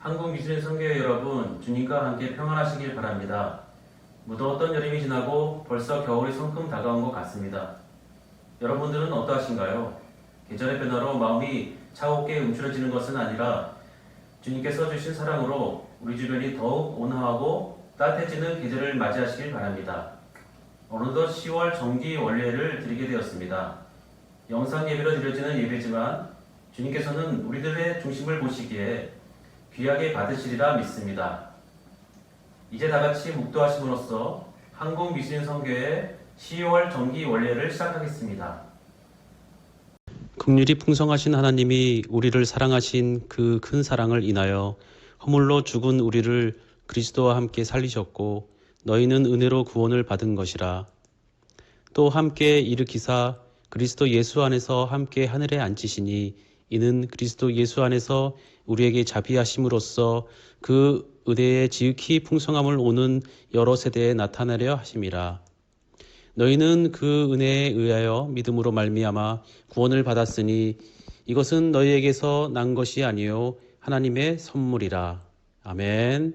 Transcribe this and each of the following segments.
한국미술인 선교회 여러분, 주님과 함께 평안하시길 바랍니다. 무더웠던 여름이 지나고 벌써 겨울이 성큼 다가온 것 같습니다. 여러분들은 어떠하신가요? 계절의 변화로 마음이 차갑게 움츠러지는 것은 아니라 주님께서 주신 사랑으로 우리 주변이 더욱 온화하고 따뜻해지는 계절을 맞이하시길 바랍니다. 어느덧 10월 정기 원례를 드리게 되었습니다. 영상 예배로 드려지는 예배지만 주님께서는 우리들의 중심을 보시기에 귀하게 받으시리라 믿습니다. 이제 다같이 묵도하심으로써 한국미술인 선교회 10월 정기 원례를 시작하겠습니다. 긍휼이 풍성하신 하나님이 우리를 사랑하신 그 큰 사랑을 인하여 허물로 죽은 우리를 그리스도와 함께 살리셨고 너희는 은혜로 구원을 받은 것이라. 또 함께 일으키사 그리스도 예수 안에서 함께 하늘에 앉히시니 이는 그리스도 예수 안에서 우리에게 자비하심으로써 그 은혜의 지극히 풍성함을 오는 여러 세대에 나타내려 하심이라. 너희는 그 은혜에 의하여 믿음으로 말미암아 구원을 받았으니 이것은 너희에게서 난 것이 아니요 하나님의 선물이라. 아멘.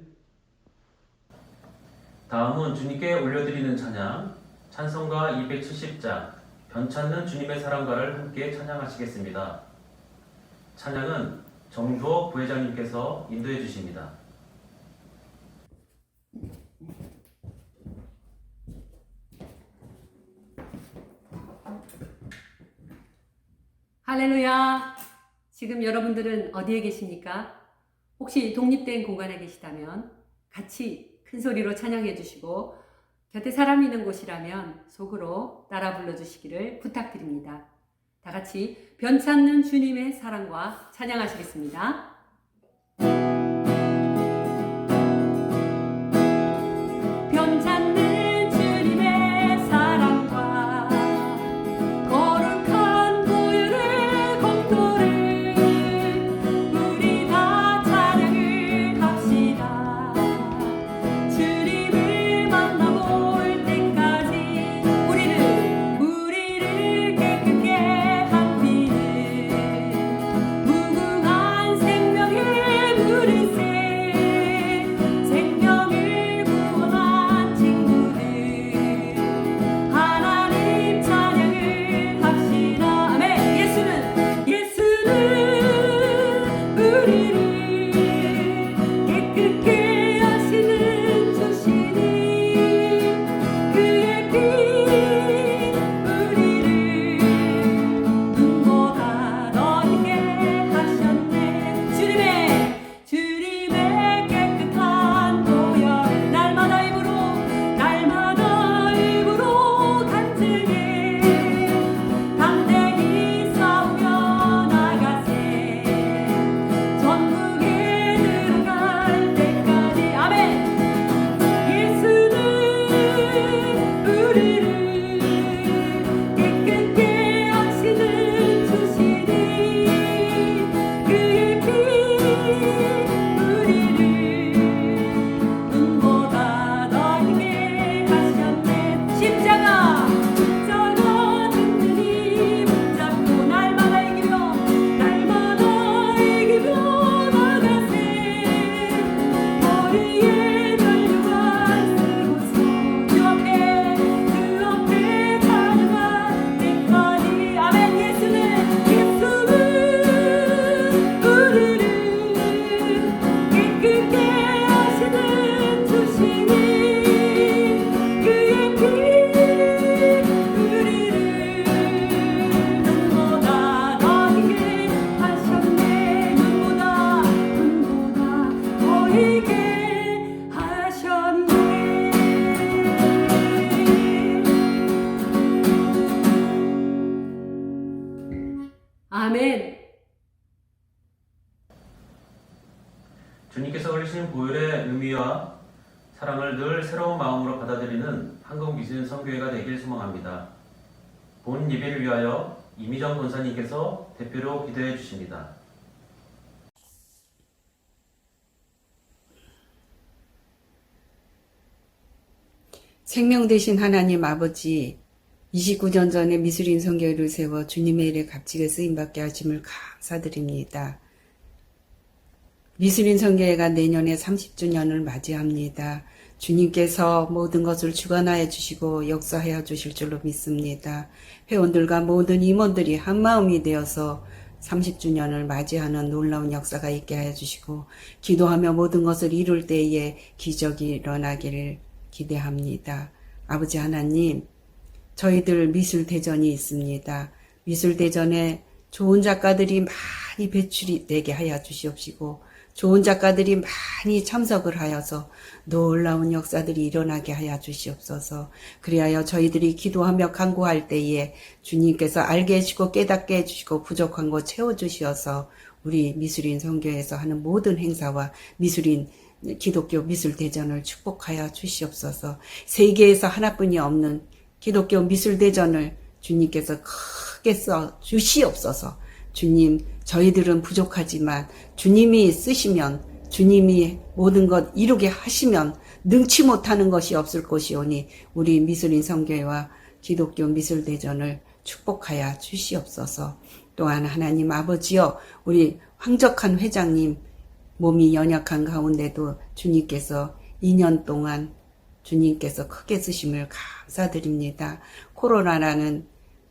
다음은 주님께 올려드리는 찬양, 찬송가 270장, 변찮는 주님의 사랑과를 함께 찬양하시겠습니다. 찬양은 정주호 부회장님께서 인도해 주십니다. 할렐루야! 지금 여러분들은 어디에 계십니까? 혹시 독립된 공간에 계시다면 같이 큰 소리로 찬양해 주시고 곁에 사람이 있는 곳이라면 속으로 따라 불러주시기를 부탁드립니다. 다 같이 변찮는 주님의 사랑과 찬양하시겠습니다. 변찮는 주님의 사랑과 거룩한 보혈의 공로를 우리 다 찬양을 합시다. 주님을 만나볼 때까지 우리를 깨끗게 한 피는 무궁한 생명의 물일새 생명을 구원한 친구들 하나님 찬양을 합시다. 아멘. 예수는 우리를 깨끗게 하시는 주시니 그의 피 우리를 눈보다 넓게 하셨네. 주님의 깨끗한 보혈 날마다 입으로 간증해 담대히 싸우며 나가세 전국에 들어갈 때까지. 아멘. 예수는 우리를 깨끗게 하시는 주시니 그의 피 우리를 눈보다 넓게 하셨네. 십자가 든든히 붙잡고 날마다 이기며 나가세 머리에 전류관 쓰고서 주 앞에 찬양할 때까지. 아멘. 예수는 우리를 깨끗게 하시는 주시니 그의 피 우리를 눈보다 넓게 하셨네. 눈보다 넓게 하셨네. 아멘. 주님께서 흘리신 보혈의 의미와 사랑을 늘 새로운 마음으로 받아들이는 한국미술인 선교회가 되길 소망합니다. 본 예배를 위하여 이미정 권사님께서 대표로 기도해 주십니다. 생명 되신 하나님 아버지, 29년 전에 미술인 선교회를 세워 주님의 일에 값지게 쓰임받게 하심을 감사드립니다. 미술인 선교회가 내년에 30주년을 맞이합니다. 주님께서 모든 것을 주관하여 주시고 역사하여 주실 줄로 믿습니다. 회원들과 모든 임원들이 한마음이 되어서 30주년을 맞이하는 놀라운 역사가 있게 하여 주시고 기도하며 모든 것을 이룰 때에 기적이 일어나기를 기대합니다. 아버지 하나님, 저희들 미술대전이 있습니다. 미술대전에 좋은 작가들이 많이 배출이 되게 하여 주시옵시고 좋은 작가들이 많이 참석을 하여서 놀라운 역사들이 일어나게 하여 주시옵소서. 그리하여 저희들이 기도하며 간구할 때에 주님께서 알게 해주시고 깨닫게 해주시고 부족한 것 채워주시어서 우리 미술인 선교에서 하는 모든 행사와 미술인 기독교 미술대전을 축복하여 주시옵소서. 세계에서 하나뿐이 없는 기독교 미술대전을 주님께서 크게 써 주시옵소서. 주님, 저희들은 부족하지만 주님이 쓰시면 주님이 모든 것 이루게 하시면 능치 못하는 것이 없을 것이오니 우리 미술인 선교회와 기독교 미술대전을 축복하여 주시옵소서. 또한 하나님 아버지여, 우리 황적한 회장님 몸이 연약한 가운데도 주님께서 2년 동안 주님께서 크게 쓰심을 감사드립니다. 코로나라는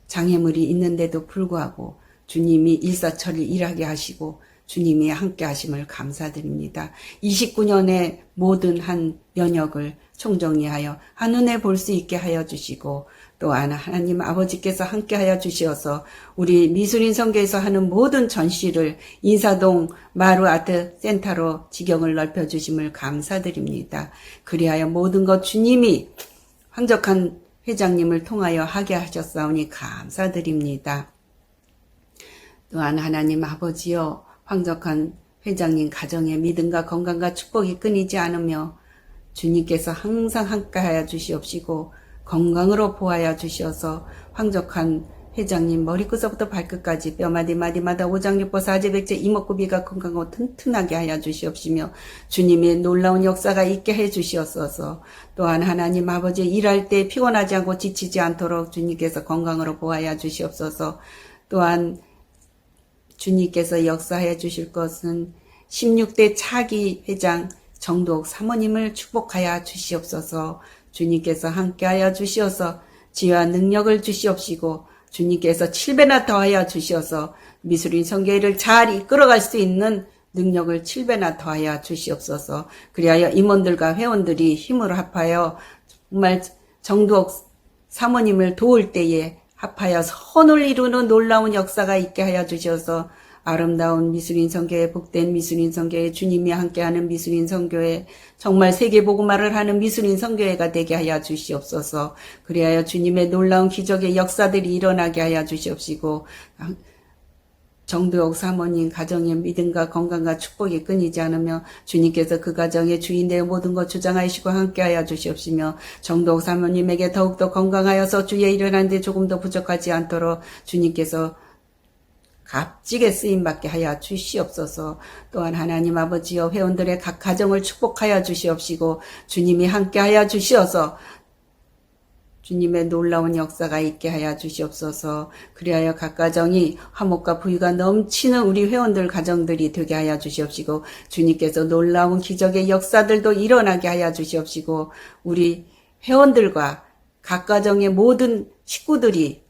장애물이 있는데도 불구하고 주님이 일사천리 일하게 하시고 주님이 함께 하심을 감사드립니다. 29년의 모든 한 연역을 총정리하여 한눈에 볼 수 있게 하여 주시고 또한 하나님 아버지께서 함께 하여 주시어서 우리 미술인 선교에서 하는 모든 전시를 인사동 마루아트 센터로 지경을 넓혀 주심을 감사드립니다. 그리하여 모든 것 주님이 황적한 회장님을 통하여 하게 하셨사오니 감사드립니다. 또한 하나님 아버지여, 황적한 회장님 가정의 믿음과 건강과 축복이 끊이지 않으며 주님께서 항상 함께하여 주시옵시고 건강으로 보하여 주시어서 황적한 회장님 머리끝서부터 발끝까지 뼈마디마디마다 오장육부 사제백제 이목구비가 건강하고 튼튼하게 하여 주시옵시며 주님의 놀라운 역사가 있게 해 주시옵소서. 또한 하나님 아버지 일할 때 피곤하지 않고 지치지 않도록 주님께서 건강으로 보하여 주시옵소서. 또한 주님께서 역사해 주실 것은 16대 차기 회장 정도옥 사모님을 축복하여 주시옵소서. 주님께서 함께하여 주시어서 지혜와 능력을 주시옵시고 주님께서 7배나 더하여 주시어서 미술인 선교회를 잘 이끌어갈 수 있는 능력을 7배나 더하여 주시옵소서. 그리하여 임원들과 회원들이 힘을 합하여 정말 정도옥 사모님을 도울 때에 합하여 선을 이루는 놀라운 역사가 있게 하여 주셔서 아름다운 미술인 선교회, 복된 미술인 선교회, 주님이 함께하는 미술인 선교회, 정말 세계복음화를 하는 미술인 선교회가 되게 하여 주시옵소서. 그리하여 주님의 놀라운 기적의 역사들이 일어나게 하여 주시옵시고 정도옥 사모님 가정의 믿음과 건강과 축복이 끊이지 않으며 주님께서 그 가정의 주인 되어 모든 것 주장하시고 함께하여 주시옵시며 정도옥 사모님에게 더욱더 건강하여서 주의 일어나는데 조금 더 부족하지 않도록 주님께서 값지게 쓰임받게 하여 주시옵소서. 또한 하나님 아버지여, 회원들의 각 가정을 축복하여 주시옵시고 주님이 함께하여 주시어서 주님의 놀라운 역사가 있게 하여 주시옵소서. 그리하여 각 가정이 화목과 부유가 넘치는 우리 회원들 가정들이 되게 하여 주시옵시고 주님께서 놀라운 기적의 역사들도 일어나게 하여 주시옵시고 우리 회원들과 각 가정의 모든 식구들이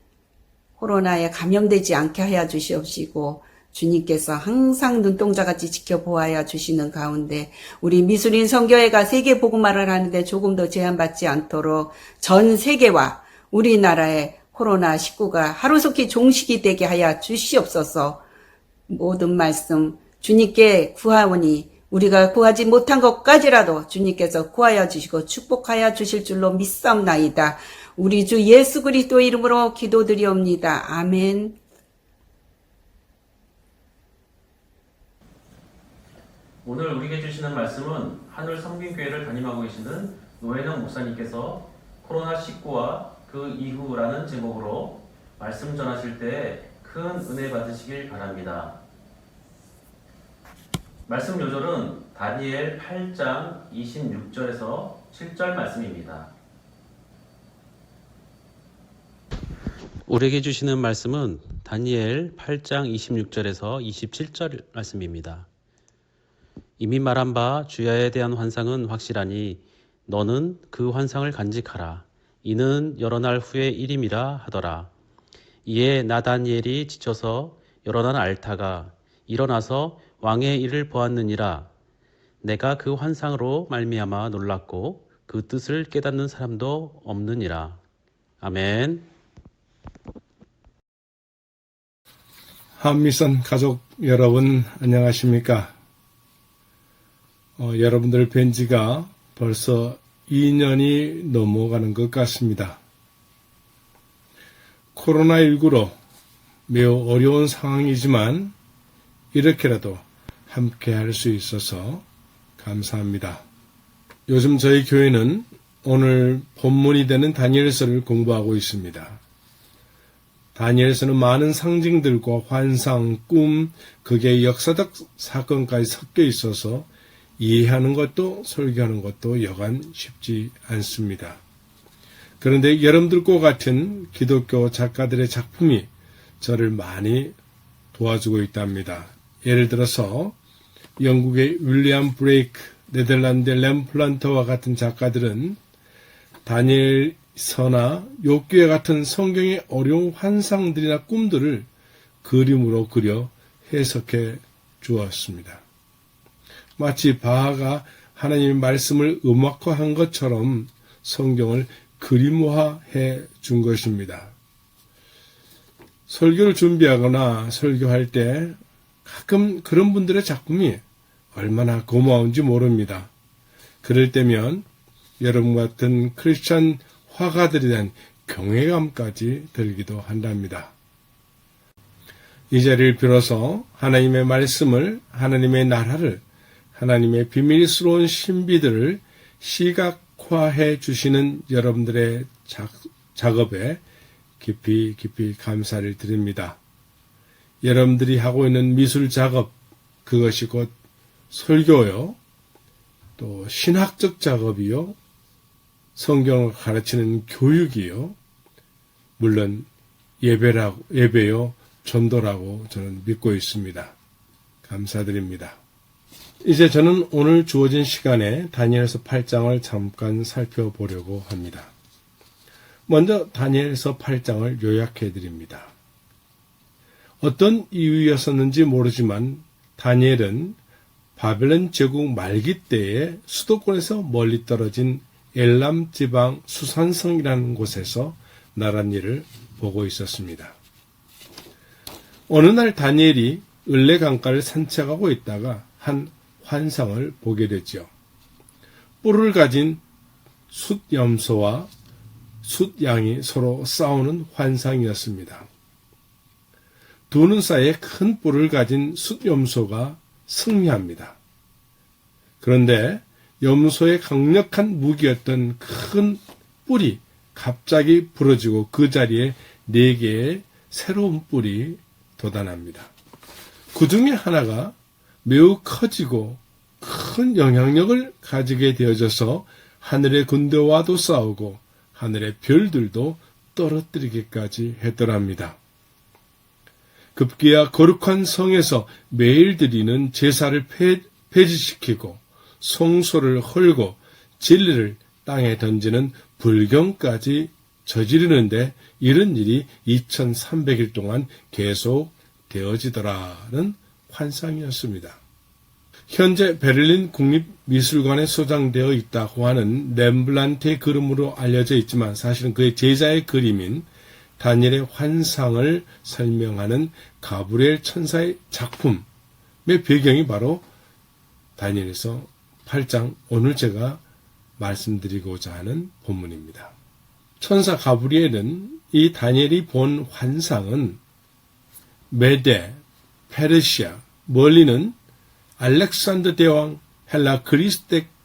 코로나에 감염되지 않게 하여 주시옵시고 주님께서 항상 눈동자같이 지켜보아야 주시는 가운데 우리 미술인 선교회가 세계 복음화를 하는데 조금 더 제한받지 않도록 전 세계와 우리나라의 코로나19가 하루속히 종식이 되게 하여 주시옵소서. 모든 말씀 주님께 구하오니 우리가 구하지 못한 것까지라도 주님께서 구하여 주시고 축복하여 주실 줄로 믿사옵나이다. 우리 주 예수 그리스도 이름으로 기도드리옵니다. 아멘. 오늘 우리에게 주시는 말씀은 하늘 성빈교회를 담임하고 계시는 노혜정 목사님께서 코로나19와 그 이후라는 제목으로 말씀 전하실 때 큰 은혜 받으시길 바랍니다. 말씀 요절은 다니엘 8장 26절에서 7절 말씀입니다. 우리에게 주시는 말씀은 다니엘 8장 26절에서 27절 말씀입니다. 이미 말한 바 주야에 대한 환상은 확실하니 너는 그 환상을 간직하라. 이는 여러 날 후의 일임이라 하더라. 이에 나 다니엘이 지쳐서 여러 날 앓다가 일어나서 왕의 일을 보았느니라. 내가 그 환상으로 말미암아 놀랐고 그 뜻을 깨닫는 사람도 없느니라. 아멘. 한미선 가족 여러분 안녕하십니까? 여러분들 뵌 지가 벌써 2년이 넘어가는 것 같습니다. 코로나19로 매우 어려운 상황이지만 이렇게라도 함께 할 수 있어서 감사합니다. 요즘 저희 교회는 오늘 본문이 되는 다니엘서를 공부하고 있습니다. 다니엘서는 많은 상징들과 환상, 꿈, 그게 역사적 사건까지 섞여 있어서 이해하는 것도 설교하는 것도 여간 쉽지 않습니다. 그런데 여러분들과 같은 기독교 작가들의 작품이 저를 많이 도와주고 있답니다. 예를 들어서 영국의 윌리엄 브레이크, 네덜란드 램플란터와 같은 작가들은 다니엘서나 욥기와 같은 성경의 어려운 환상들이나 꿈들을 그림으로 그려 해석해 주었습니다. 마치 바하가 하나님의 말씀을 음악화한 것처럼 성경을 그림화해 준 것입니다. 설교를 준비하거나 설교할 때 가끔 그런 분들의 작품이 얼마나 고마운지 모릅니다. 그럴 때면 여러분 같은 크리스천 화가들에 대한 경외감까지 들기도 한답니다. 이 자리를 빌어서 하나님의 말씀을, 하나님의 나라를, 하나님의 비밀스러운 신비들을 시각화해 주시는 여러분들의 작업에 깊이 감사를 드립니다. 여러분들이 하고 있는 미술 작업, 그것이 곧 설교요, 또 신학적 작업이요, 성경을 가르치는 교육이요, 물론 예배요, 전도라고 저는 믿고 있습니다. 감사드립니다. 이제 저는 오늘 주어진 시간에 다니엘서 8장을 잠깐 살펴보려고 합니다. 먼저 다니엘서 8장을 요약해 드립니다. 어떤 이유였었는지 모르지만 다니엘은 바벨론 제국 말기 때에 수도권에서 멀리 떨어진 엘람 지방 수산성이라는 곳에서 나란 일을 보고 있었습니다. 어느 날 다니엘이 을레 강가를 산책하고 있다가 한 환상을 보게 되죠. 뿔을 가진 숫염소와 숫양이 서로 싸우는 환상이었습니다. 두 눈 사이에 큰 뿔을 가진 숫염소가 승리합니다. 그런데 염소의 강력한 무기였던 큰 뿔이 갑자기 부러지고 그 자리에 4개의 새로운 뿔이 돋아납니다. 그 중에 하나가 매우 커지고 큰 영향력을 가지게 되어져서 하늘의 군대와도 싸우고 하늘의 별들도 떨어뜨리기까지 했더랍니다. 급기야 거룩한 성에서 매일 드리는 제사를 폐지시키고 성소를 헐고 진리를 땅에 던지는 불경까지 저지르는데 이런 일이 2300일 동안 계속 되어지더라는 환상이었습니다. 현재 베를린 국립미술관에 소장되어 있다고 하는 렘블란트의 그림으로 알려져 있지만 사실은 그의 제자의 그림인 다니엘의 환상을 설명하는 가브리엘 천사의 작품의 배경이 바로 다니엘서 8장 오늘 제가 말씀드리고자 하는 본문입니다. 천사 가브리엘은 이 다니엘이 본 환상은 메데, 페르시아, 멀리는 알렉산더 대왕, 헬라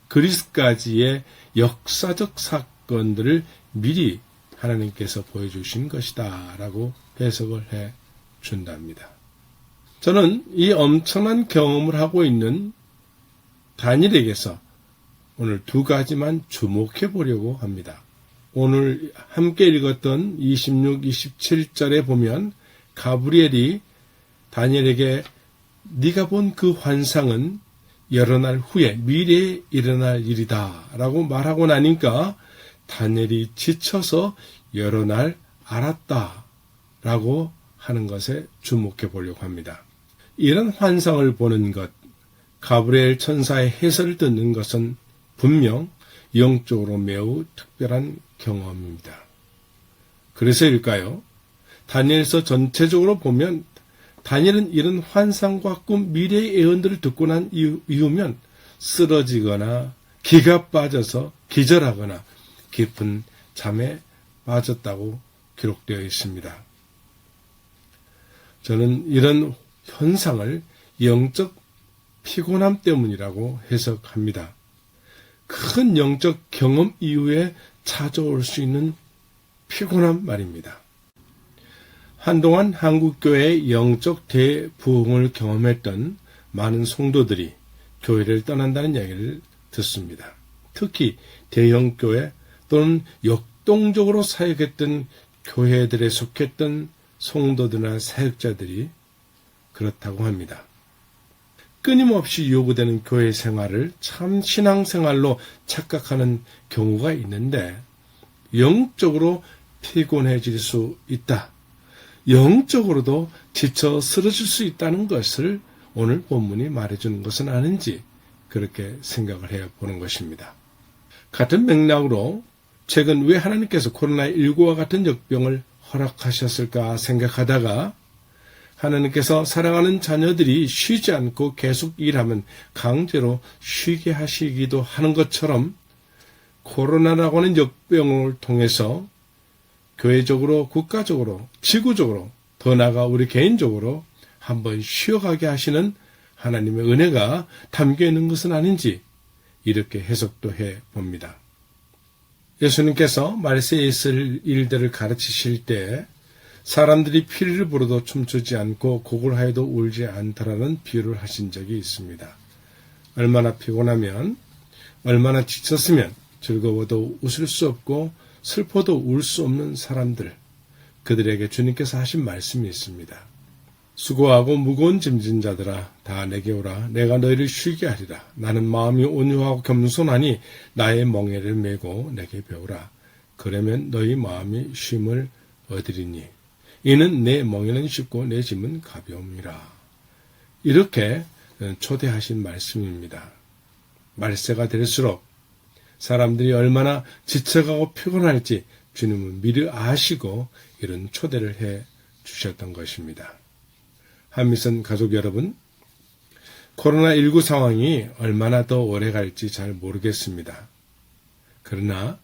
그리스까지의 역사적 사건들을 미리 하나님께서 보여주신 것이다 라고 해석을 해 준답니다. 저는 이 엄청난 경험을 하고 있는 다니엘에게서 오늘 2가지만 주목해 보려고 합니다. 오늘 함께 읽었던 26, 27절에 보면 가브리엘이 다니엘에게 네가 본 그 환상은 여러 날 후에 미래에 일어날 일이다 라고 말하고 나니까 다니엘이 지쳐서 여러 날 알았다 라고 하는 것에 주목해 보려고 합니다. 이런 환상을 보는 것, 가브리엘 천사의 해설을 듣는 것은 분명 영적으로 매우 특별한 경험입니다. 그래서일까요? 다니엘서 전체적으로 보면 다니엘은 이런 환상과 꿈, 미래의 예언들을 듣고 난 이후면 쓰러지거나 기가 빠져서 기절하거나 깊은 잠에 빠졌다고 기록되어 있습니다. 저는 이런 현상을 영적 피곤함 때문이라고 해석합니다. 큰 영적 경험 이후에 찾아올 수 있는 피곤함 말입니다. 한동안 한국교회의 영적 대부흥을 경험했던 많은 성도들이 교회를 떠난다는 이야기를 듣습니다. 특히 대형교회 또는 역동적으로 사역했던 교회들에 속했던 성도들이나 사역자들이 그렇다고 합니다. 끊임없이 요구되는 교회 생활을 참 신앙생활로 착각하는 경우가 있는데 영적으로 피곤해질 수 있다. 영적으로도 지쳐 쓰러질 수 있다는 것을 오늘 본문이 말해주는 것은 아닌지 그렇게 생각을 해보는 것입니다. 같은 맥락으로 최근 왜 하나님께서 코로나19와 같은 역병을 허락하셨을까 생각하다가 하나님께서 사랑하는 자녀들이 쉬지 않고 계속 일하면 강제로 쉬게 하시기도 하는 것처럼 코로나라고 하는 역병을 통해서 교회적으로, 국가적으로, 지구적으로, 더 나아가 우리 개인적으로 한번 쉬어가게 하시는 하나님의 은혜가 담겨 있는 것은 아닌지 이렇게 해석도 해봅니다. 예수님께서 말세에 있을 일들을 가르치실 때 사람들이 피리를 부어도 춤추지 않고 곡을 하여도 울지 않다라는 비유를 하신 적이 있습니다. 얼마나 피곤하면, 얼마나 지쳤으면 즐거워도 웃을 수 없고 슬퍼도 울 수 없는 사람들, 그들에게 주님께서 하신 말씀이 있습니다. 수고하고 무거운 짐진 자들아 다 내게 오라. 내가 너희를 쉬게 하리라. 나는 마음이 온유하고 겸손하니 나의 멍에를 메고 내게 배우라. 그러면 너희 마음이 쉼을 얻으리니 이는 내 멍에는 쉽고 내 짐은 가벼움이라. 이렇게 초대하신 말씀입니다. 말세가 될수록 사람들이 얼마나 지쳐가고 피곤할지 주님은 미리 아시고 이런 초대를 해 주셨던 것입니다. 한미선 가족 여러분, 코로나19 상황이 얼마나 더 오래 갈지 잘 모르겠습니다. 그러나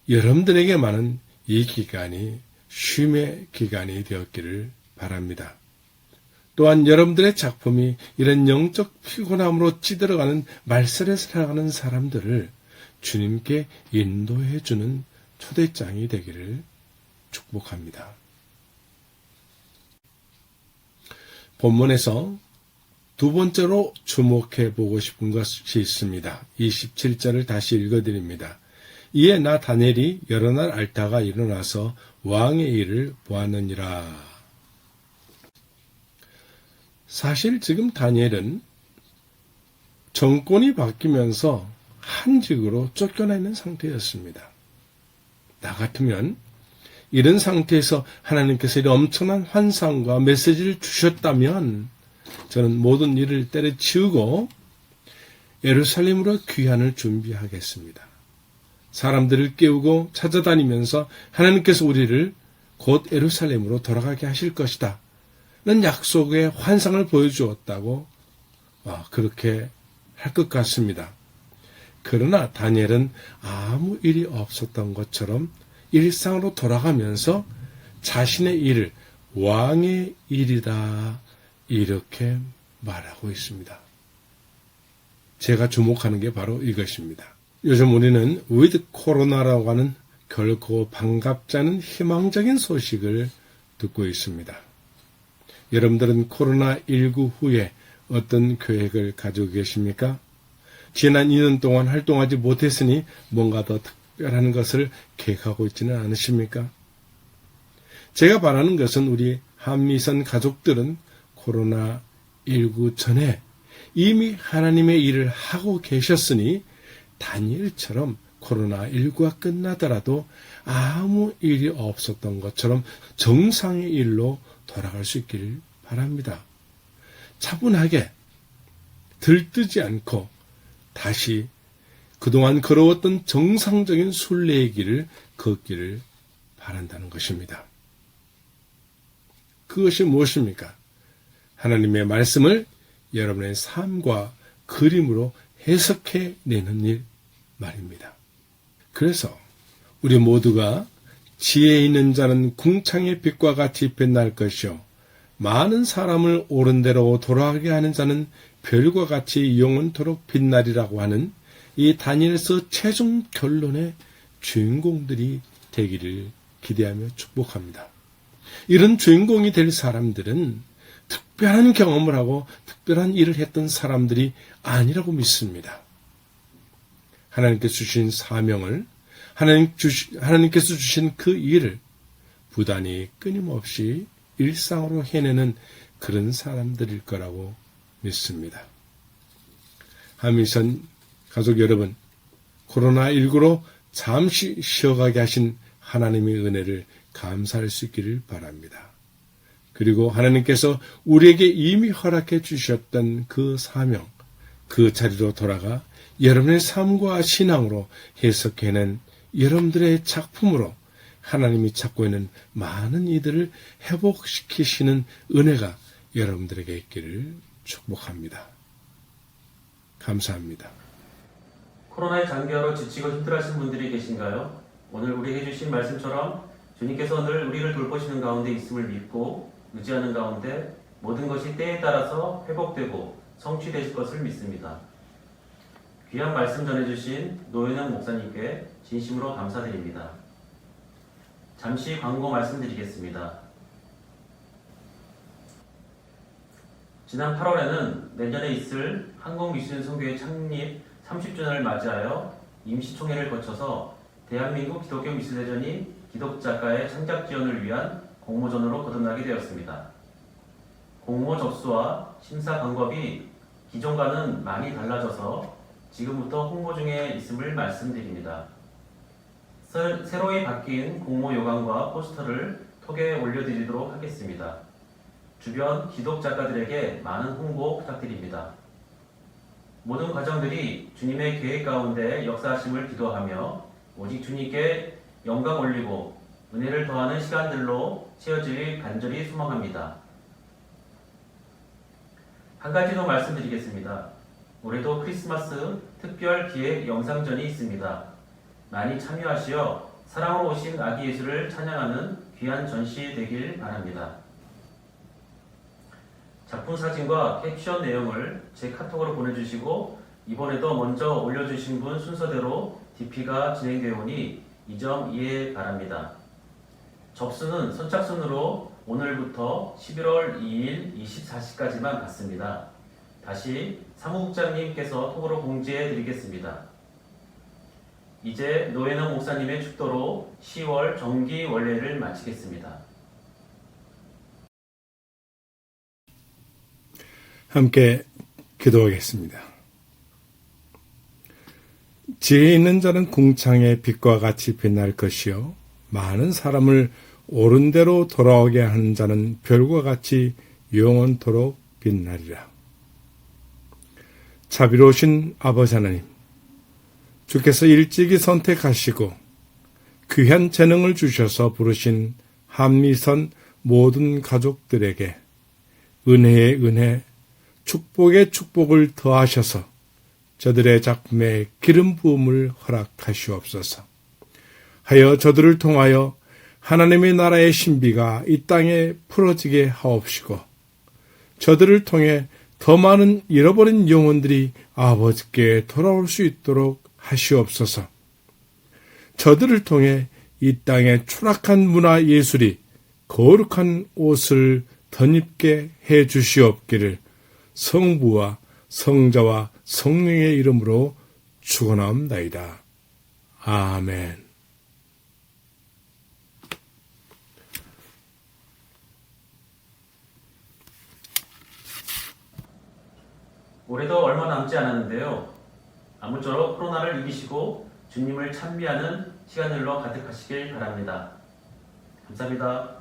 여러분들에게만은 이 기간이 쉼의 기간이 되었기를 바랍니다. 또한 여러분들의 작품이 이런 영적 피곤함으로 찌들어가는 말살에 살아가는 사람들을 주님께 인도해주는 초대장이 되기를 축복합니다. 본문에서 두 번째로 주목해 보고 싶은 것이 있습니다. 27절을 다시 읽어드립니다. 이에 나 다니엘이 여러 날 앓다가 일어나서 왕의 일을 보았느니라. 사실 지금 다니엘은 정권이 바뀌면서 한직으로 쫓겨나 있는 상태였습니다. 나 같으면 이런 상태에서 하나님께서 이런 엄청난 환상과 메시지를 주셨다면 저는 모든 일을 때려치우고 예루살렘으로 귀환을 준비하겠습니다. 사람들을 깨우고 찾아다니면서 하나님께서 우리를 곧 예루살렘으로 돌아가게 하실 것이다 는 약속의 환상을 보여주었다고 그렇게 할 것 같습니다. 그러나 다니엘은 아무 일이 없었던 것처럼 일상으로 돌아가면서 자신의 일을 왕의 일이다 이렇게 말하고 있습니다. 제가 주목하는 게 바로 이것입니다. 요즘 우리는 위드 코로나라고 하는 결코 반갑지 않은 희망적인 소식을 듣고 있습니다. 여러분들은 코로나19 후에 어떤 계획을 가지고 계십니까? 지난 2년 동안 활동하지 못했으니 뭔가 더 특별한 것을 계획하고 있지는 않으십니까? 제가 바라는 것은 우리 한미선 가족들은 코로나19 전에 이미 하나님의 일을 하고 계셨으니 다니엘처럼 코로나19가 끝나더라도 아무 일이 없었던 것처럼 정상의 일로 돌아갈 수 있기를 바랍니다. 차분하게 들뜨지 않고 다시 그동안 걸어왔던 정상적인 순례의 길을 걷기를 바란다는 것입니다. 그것이 무엇입니까? 하나님의 말씀을 여러분의 삶과 그림으로 해석해내는 일 말입니다. 그래서 우리 모두가 지혜 있는 자는 궁창의 빛과 같이 빛날 것이요 많은 사람을 옳은 대로 돌아가게 하는 자는 별과 같이 영원토록 빛나리라고 하는 이 다니엘서 최종 결론의 주인공들이 되기를 기대하며 축복합니다. 이런 주인공이 될 사람들은 특별한 경험을 하고 특별한 일을 했던 사람들이 아니라고 믿습니다. 하나님께서 주신 사명을, 하나님께서 주신 그 일을 부단히 끊임없이 일상으로 해내는 그런 사람들일 거라고 믿습니다. 한미선 가족 여러분, 코로나19로 잠시 쉬어가게 하신 하나님의 은혜를 감사할 수 있기를 바랍니다. 그리고 하나님께서 우리에게 이미 허락해 주셨던 그 사명, 그 자리로 돌아가 여러분의 삶과 신앙으로 해석해낸 여러분들의 작품으로 하나님이 찾고 있는 많은 이들을 회복시키시는 은혜가 여러분들에게 있기를 축복합니다. 감사합니다. 코로나의 장기화로 지치고 힘들어하시는 분들이 계신가요? 오늘 우리에게 주신 말씀처럼 주님께서 늘 우리를 돌보시는 가운데 있음을 믿고 의지하는 가운데 모든 것이 때에 따라서 회복되고 성취되실 것을 믿습니다. 귀한 말씀 전해주신 노현영 목사님께 진심으로 감사드립니다. 잠시 광고 말씀드리겠습니다. 지난 8월에는 내년에 있을 한국미션선교회 창립 30주년을 맞이하여 임시총회를 거쳐서 대한민국 기독교 미술대전이 기독작가의 창작 지원을 위한 공모전으로 거듭나게 되었습니다. 공모 접수와 심사 방법이 기존과는 많이 달라져서 지금부터 홍보 중에 있음을 말씀드립니다. 새로이 바뀐 공모 요강과 포스터를 톡에 올려드리도록 하겠습니다. 주변 기독 작가들에게 많은 홍보 부탁드립니다. 모든 과정들이 주님의 계획 가운데 역사하심을 기도하며 오직 주님께 영광 올리고 은혜를 더하는 시간들로 채워지길 간절히 소망합니다. 한 가지 더 말씀드리겠습니다. 올해도 크리스마스 특별 기획 영상전이 있습니다. 많이 참여하시어 사랑으로 오신 아기 예수를 찬양하는 귀한 전시 되길 바랍니다. 작품 사진과 캡션 내용을 제 카톡으로 보내주시고 이번에도 먼저 올려주신 분 순서대로 DP가 진행되어 오니 이 점 이해 바랍니다. 접수는 선착순으로 오늘부터 11월 2일 24시까지만 받습니다. 다시 사무국장님께서 톡으로 공지해 드리겠습니다. 이제 노현영 목사님의 축도로 10월 정기 원례를 마치겠습니다. 함께 기도하겠습니다. 지혜 있는 자는 궁창의 빛과 같이 빛날 것이요 많은 사람을 옳은 대로 돌아오게 하는 자는 별과 같이 영원토록 빛나리라. 자비로우신 아버지 하나님, 주께서 일찍이 선택하시고 귀한 재능을 주셔서 부르신 한미선 모든 가족들에게 은혜의 은혜, 축복의 축복을 더하셔서 저들의 작품에 기름 부음을 허락하시옵소서. 하여 저들을 통하여 하나님의 나라의 신비가 이 땅에 풀어지게 하옵시고 저들을 통해 더 많은 잃어버린 영혼들이 아버지께 돌아올 수 있도록 하시옵소서. 저들을 통해 이 땅에 추락한 문화 예술이 거룩한 옷을 덧입게 해 주시옵기를 성부와 성자와 성령의 이름으로 축원하옵나이다. 아멘. 올해도 얼마 남지 않았는데요. 아무쪼록 코로나를 이기시고 주님을 찬미하는 시간들로 가득하시길 바랍니다. 감사합니다.